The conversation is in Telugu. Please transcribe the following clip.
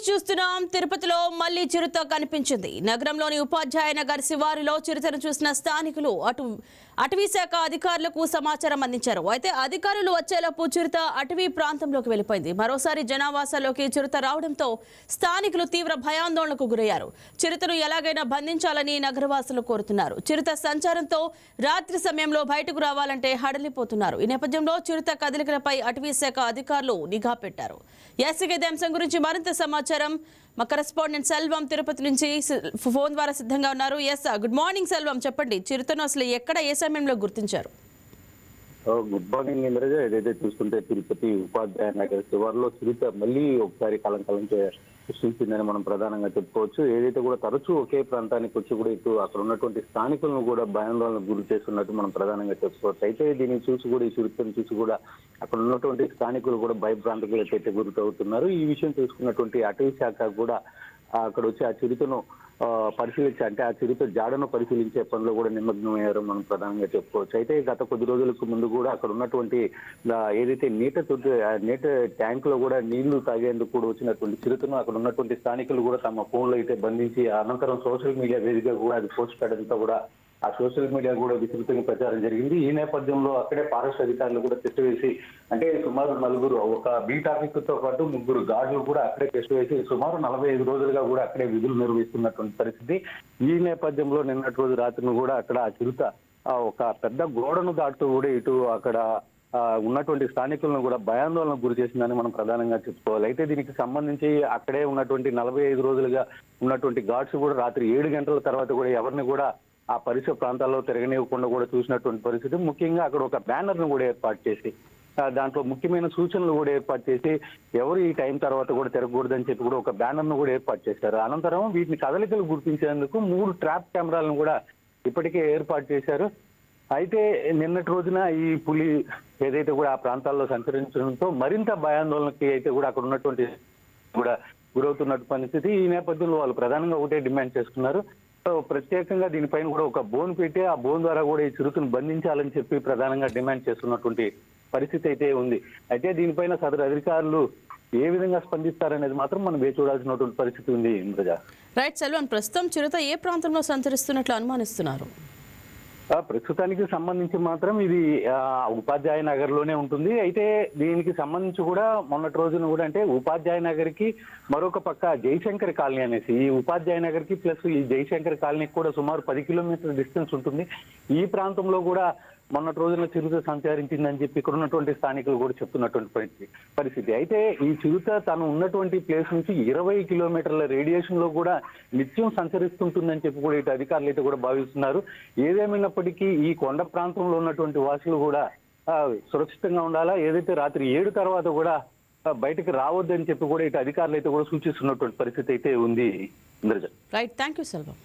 న్యూస్ చూస్తున్నాం. తిరుపతిలో మళ్లీ చిరుత కనిపించింది. నగరంలోని ఉపాధ్యాయ నగర్ శివారులో చిరుతను చూసిన స్థానికులు అటవీ శాఖ అధికారులకు సమాచారం అందించారు. అయితే అధికారులు వచ్చేలోపు చిరుత అటవీ ప్రాంతంలోకి వెళ్లిపోయింది. మరోసారి జనావాసాల్లోకి చిరుత రావడంతో స్థానికులు తీవ్ర భయాందోళనకు గురయ్యారు. చిరుతను ఎలాగైనా బంధించాలని నగరవాసులు కోరుతున్నారు. చిరుత సంచారంతో రాత్రి సమయంలో బయటకు రావాలంటే హడలిపోతున్నారు. ఈ నేపథ్యంలో చిరుత కదలికలపై అటవీ శాఖ అధికారులు నిఘా పెట్టారు. ఇదే అంశం గురించి మరింత సమాచారం మా కరెస్పాండెంట్ సెల్వం తిరుపతి నుంచి ఫోన్ ద్వారా సిద్ధంగా ఉన్నారు. గుడ్ మార్నింగ్ సెల్వం, చెప్పండి, చిరుతను అసలు ఎక్కడ ఏ సమయంలో గుర్తించారు? Good morning Indraja. ఏదైతే చూస్తుంటే తిరుపతి ఉపాధ్యాయ నగర్ శివారులో చిరుత మళ్ళీ ఒకసారి కలం సృష్టించిందని మనం ప్రధానంగా చెప్పుకోవచ్చు. ఏదైతే కూడా తరచూ ఒకే ప్రాంతానికి వచ్చి కూడా ఇటు అక్కడ ఉన్నటువంటి స్థానికులను కూడా భయాందోళనకు గురి చేస్తున్నట్టు మనం ప్రధానంగా చెప్పుకోవచ్చు. అయితే దీన్ని చూసి కూడా ఈ చిరుతను చూసి కూడా అక్కడ ఉన్నటువంటి స్థానికులు కూడా భయభ్రాంతికి అయితే గురవుతున్నారు. ఈ విషయం తెలుసుకున్నటువంటి అటవీ శాఖ కూడా అక్కడ వచ్చి ఆ చిరుతను పరిశీలించి, అంటే ఆ చిరుత జాడను పరిశీలించే పనిలో కూడా నిమగ్నమయ్యారో మనం ప్రధానంగా చెప్పుకోవచ్చు. అయితే గత కొద్ది రోజులకు ముందు కూడా అక్కడ ఉన్నటువంటి ఏదైతే నీట ట్యాంక్ లో కూడా నీళ్లు తాగేందుకు కూడా వచ్చినటువంటి చిరుతను అక్కడ ఉన్నటువంటి స్థానికులు కూడా తమ ఫోన్లో అయితే బంధించి అనంతరం సోషల్ మీడియా వేదికగా కూడా అది పోస్ట్ చేయడంతో కూడా ఆ సోషల్ మీడియా కూడా విస్తృతంగా ప్రచారం జరిగింది. ఈ నేపథ్యంలో అక్కడే ఫారెస్ట్ అధికారులు కూడా టెస్ట్ వేసి, అంటే సుమారు నలుగురు, ఒక బీట్ ఆఫీసర్తో పాటు 3 గార్డులు కూడా అక్కడే టెస్ట్ వేసి సుమారు 45 రోజులుగా కూడా అక్కడే విధులు నిర్వహిస్తున్నటువంటి పరిస్థితి. ఈ నేపథ్యంలో నిన్నటి రోజు రాత్రిని కూడా అక్కడ ఆ చిరుత ఒక పెద్ద గోడను దాటుతూ కూడా ఇటు అక్కడ ఉన్నటువంటి స్థానికులను కూడా భయాందోళనకు గురి చేసిందని మనం ప్రధానంగా చెప్పుకోవాలి. అయితే దీనికి సంబంధించి అక్కడే ఉన్నటువంటి 45 రోజులుగా ఉన్నటువంటి గార్డ్స్ కూడా రాత్రి 7 గంటల తర్వాత కూడా ఎవరిని కూడా ఆ పరిసర ప్రాంతాల్లో తిరగనివ్వకుండా కూడా చూసినటువంటి పరిస్థితి. ముఖ్యంగా అక్కడ ఒక బ్యానర్ ను కూడా ఏర్పాటు చేసి దాంట్లో ముఖ్యమైన సూచనలు కూడా ఏర్పాటు చేసి ఎవరు ఈ టైం తర్వాత కూడా తిరగకూడదని చెప్పి కూడా ఒక బ్యానర్ ను కూడా ఏర్పాటు చేశారు. అనంతరం వీటిని కదలికలు గుర్తించేందుకు 3 ట్రాప్ కెమెరాలను కూడా ఇప్పటికే ఏర్పాటు చేశారు. అయితే నిన్నటి రోజున ఈ పులి ఏదైతే కూడా ఆ ప్రాంతాల్లో సంచరించడంతో మరింత భయాందోళనకి అయితే కూడా అక్కడ ఉన్నటువంటి కూడా గురవుతున్నట్టు పరిస్థితి. ఈ నేపథ్యంలో వాళ్ళు ప్రధానంగా ఒకటే డిమాండ్ చేస్తున్నారు. ప్రత్యేకంగా దీనిపైన కూడా ఒక బోన్ పెట్టి ఆ బోన్ ద్వారా కూడా ఈ చిరుతను బంధించాలని చెప్పి ప్రధానంగా డిమాండ్ చేస్తున్నటువంటి పరిస్థితి అయితే ఉంది. అయితే దీనిపైన సదరు అధికారులు ఏ విధంగా స్పందిస్తారనేది మాత్రం మనం వేచి చూడాల్సినటువంటి పరిస్థితి ఉంది. ఇంద్రజ, రైట్ సెల్వన్, ప్రస్తుతం చిరుత ఏ ప్రాంతంలో సంచరిస్తున్నట్లు అనుమానిస్తున్నారు? ప్రస్తుతానికి సంబంధించి మాత్రం ఇది ఉపాధ్యాయ నగర్ లోనే ఉంటుంది. అయితే దీనికి సంబంధించి కూడా మొన్నటి రోజున కూడా, అంటే ఉపాధ్యాయ నగర్ కి మరొక పక్క జయశంకర్ కాలనీ అనేసి, ఈ ఉపాధ్యాయ నగర్ కి ప్లస్ ఈ జయశంకర్ కాలనీకి కూడా సుమారు 10 కిలోమీటర్ల డిస్టెన్స్ ఉంటుంది. ఈ ప్రాంతంలో కూడా మొన్నటి రోజున చిరుత సంచరించిందని చెప్పి ఇక్కడ ఉన్నటువంటి స్థానికులు కూడా చెప్తున్నటువంటి పరిస్థితి. అయితే ఈ చిరుత తను ఉన్నటువంటి ప్లేస్ నుంచి 20 కిలోమీటర్ల రేడియేషన్ లో కూడా నిత్యం సంచరిస్తుంటుందని చెప్పి కూడా ఇటు అధికారులు అయితే కూడా భావిస్తున్నారు. ఏదేమైనప్పటికీ ఈ కొండ ప్రాంతంలో ఉన్నటువంటి వాసులు కూడా సురక్షితంగా ఉండాలా, ఏదైతే రాత్రి 7 తర్వాత కూడా బయటకు రావద్దని చెప్పి కూడా ఇటు అధికారులు అయితే కూడా సూచిస్తున్నటువంటి పరిస్థితి అయితే ఉంది. Indraja, right, thank you Selvam.